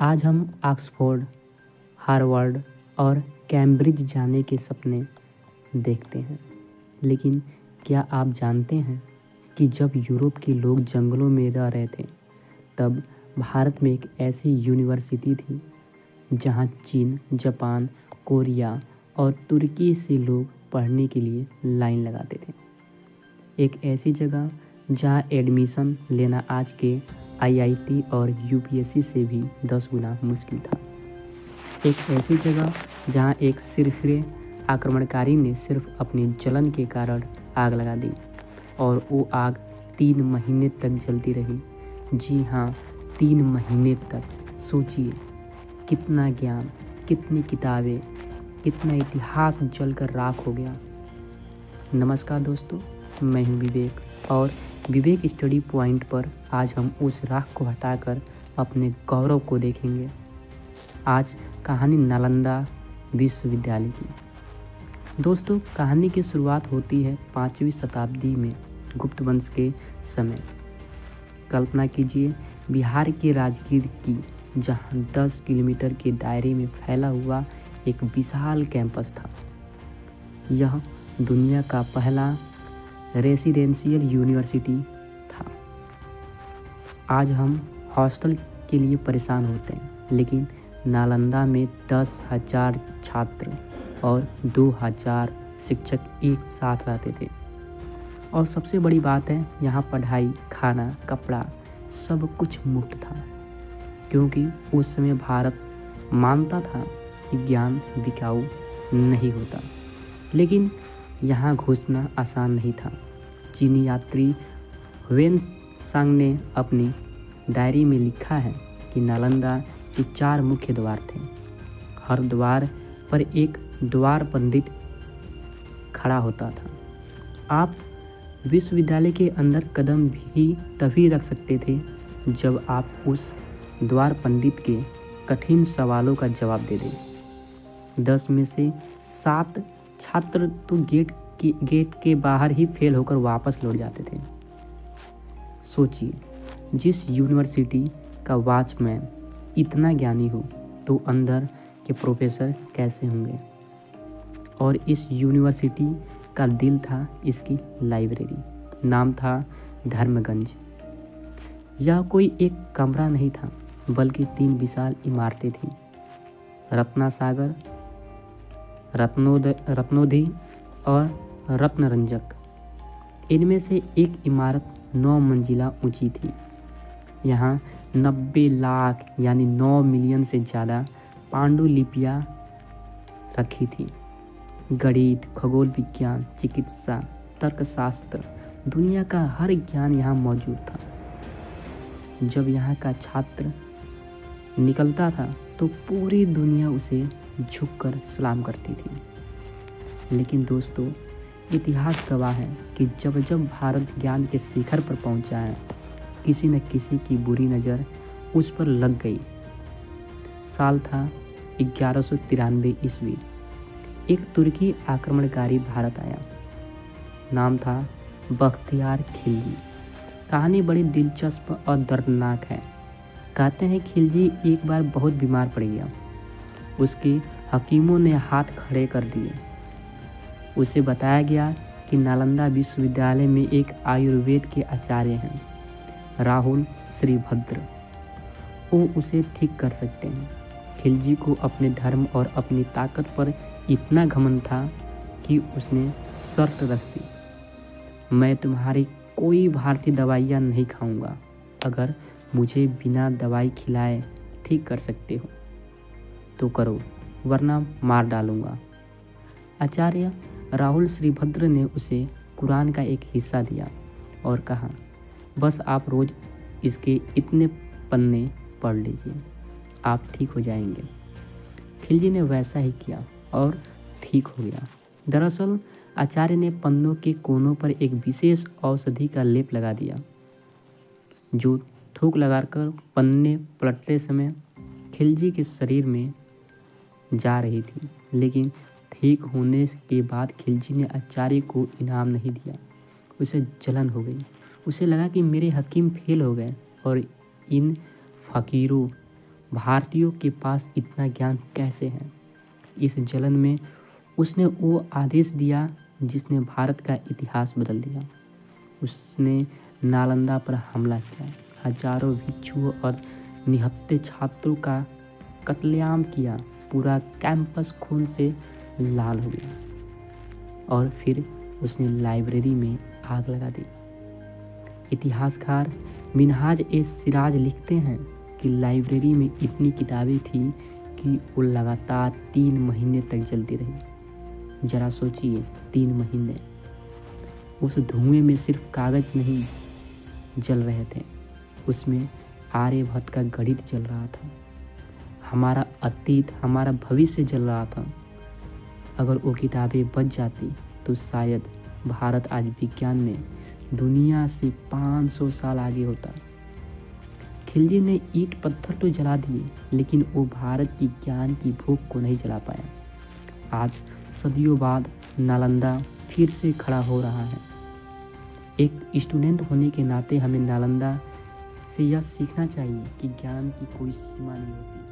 आज हम Oxford, Harvard और कैम्ब्रिज जाने के सपने देखते हैं। लेकिन क्या आप जानते हैं कि जब यूरोप के लोग जंगलों में रह रहे थे, तब भारत में एक ऐसी यूनिवर्सिटी थी जहां चीन, जापान, कोरिया और तुर्की से लोग पढ़ने के लिए लाइन लगाते थे। एक ऐसी जगह जहां एडमिशन लेना आज के आईआईटी और यूपीएससी से भी 10 गुना मुश्किल था। एक ऐसी जगह जहां एक सिरफिरे आक्रमणकारी ने सिर्फ अपनी जलन के कारण आग लगा दी और वो आग 3 महीने तक जलती रही। जी हाँ, 3 महीने तक। सोचिए, कितना ज्ञान, कितनी किताबें, कितना इतिहास जलकर राख हो गया। नमस्कार दोस्तों, मैं हूं विवेक और विवेक स्टडी पॉइंट पर आज हम उस राख को हटाकर अपने गौरव को देखेंगे। आज कहानी नालंदा विश्वविद्यालय की। दोस्तों, कहानी की शुरुआत होती है 5वीं शताब्दी में, गुप्त वंश के समय। कल्पना कीजिए, बिहार के राजगीर की, जहां 10 किलोमीटर के दायरे में फैला हुआ एक विशाल कैंपस था। यह दुनिया का पहला रेसिडेंशियल यूनिवर्सिटी था। आज हम हॉस्टल के लिए परेशान होते हैं, लेकिन नालंदा में 10,000 छात्र और 2,000 शिक्षक एक साथ रहते थे। और सबसे बड़ी बात है, यहाँ पढ़ाई, खाना, कपड़ा सब कुछ मुफ्त था, क्योंकि उस समय भारत मानता था कि ज्ञान बिकाऊ नहीं होता। लेकिन यहाँ घुसना आसान नहीं था। चीनी यात्री ह्वेन सांग ने अपनी डायरी में लिखा है कि नालंदा के 4 मुख्य द्वार थे। हर द्वार पर एक द्वार पंडित खड़ा होता था। आप विश्वविद्यालय के अंदर कदम भी तभी रख सकते थे जब आप उस द्वार पंडित के कठिन सवालों का जवाब दे दें। 10 में से 7 छात्र तो गेट के बाहर ही फेल होकर वापस लौट जाते थे। सोचिए, जिस यूनिवर्सिटी का वॉचमैन इतना ज्ञानी हो, तो अंदर के प्रोफेसर कैसे होंगे। और इस यूनिवर्सिटी का दिल था इसकी लाइब्रेरी। नाम था धर्मगंज। यह कोई एक कमरा नहीं था, बल्कि 3 विशाल इमारतें थीं। रत्नासागर, रत्नोधी और रत्नरंजक। इनमें से एक इमारत 9 मंजिला ऊंची थी। यहाँ 90 लाख यानी 9 मिलियन से ज़्यादा पांडुलिपियाँ रखी थी। गणित, खगोल विज्ञान, चिकित्सा, तर्कशास्त्र, दुनिया का हर ज्ञान यहाँ मौजूद था। जब यहाँ का छात्र निकलता था तो पूरी दुनिया उसे झुककर सलाम करती थी। लेकिन दोस्तों, इतिहास गवाह है कि जब जब भारत ज्ञान के शिखर पर पहुंचा है, किसी न किसी की बुरी नज़र उस पर लग गई। साल था 1193 ईस्वी। एक तुर्की आक्रमणकारी भारत आया। नाम था बख्तियार खिलजी। कहानी बड़ी दिलचस्प और दर्दनाक है। कहते हैं खिलजी एक बार बहुत बीमार पड़ गया। उसके हकीमों ने हाथ खड़े कर दिए। उसे बताया गया कि नालंदा विश्वविद्यालय में एक आयुर्वेद के आचार्य हैं, राहुल श्रीभद्र। वो उसे ठीक कर सकते हैं। खिलजी को अपने धर्म और अपनी ताकत पर इतना घमंड था कि उसने शर्त रख दी, मैं तुम्हारी कोई भारतीय दवाइयाँ नहीं खाऊंगा। अगर मुझे बिना दवाई खिलाए ठीक कर सकते हो तो करो, वरना मार डालूंगा। आचार्य राहुल श्रीभद्र ने उसे कुरान का एक हिस्सा दिया और कहा, बस आप रोज इसके इतने पन्ने पढ़ लीजिए, आप ठीक हो जाएंगे। खिलजी ने वैसा ही किया और ठीक हो गया। दरअसल आचार्य ने पन्नों के कोनों पर एक विशेष औषधि का लेप लगा दिया, जो थूक लगाकर पन्ने पलटते समय खिलजी के शरीर में जा रही थी। लेकिन ठीक होने के बाद खिलजी ने आचार्य को इनाम नहीं दिया। उसे जलन हो गई। उसे लगा कि मेरे हकीम फेल हो गए और इन फ़कीरों भारतीयों के पास इतना ज्ञान कैसे है। इस जलन में उसने वो आदेश दिया जिसने भारत का इतिहास बदल दिया। उसने नालंदा पर हमला किया, हजारों भिक्षुओं और निहत्थे छात्रों का कत्लेआम किया, पूरा कैंपस खून से लाल हो गया। और फिर उसने लाइब्रेरी में आग लगा दी। इतिहासकार मिनहाज ए सिराज लिखते हैं कि लाइब्रेरी में इतनी किताबें थी कि वो लगातार 3 महीने तक जलती रही। जरा सोचिए, 3 महीने। उस धुएं में सिर्फ कागज नहीं जल रहे थे, उसमें आर्यभट्ट का गणित जल रहा था, हमारा अतीत, हमारा भविष्य जल रहा था। अगर वो किताबें बच जाती तो शायद भारत आज विज्ञान में दुनिया से 500 साल आगे होता। खिलजी ने ईंट पत्थर तो जला दिए, लेकिन वो भारत की ज्ञान की भूख को नहीं जला पाया। आज सदियों बाद नालंदा फिर से खड़ा हो रहा है। एक स्टूडेंट होने के नाते हमें नालंदा से यह सीखना चाहिए कि ज्ञान की कोई सीमा नहीं होती।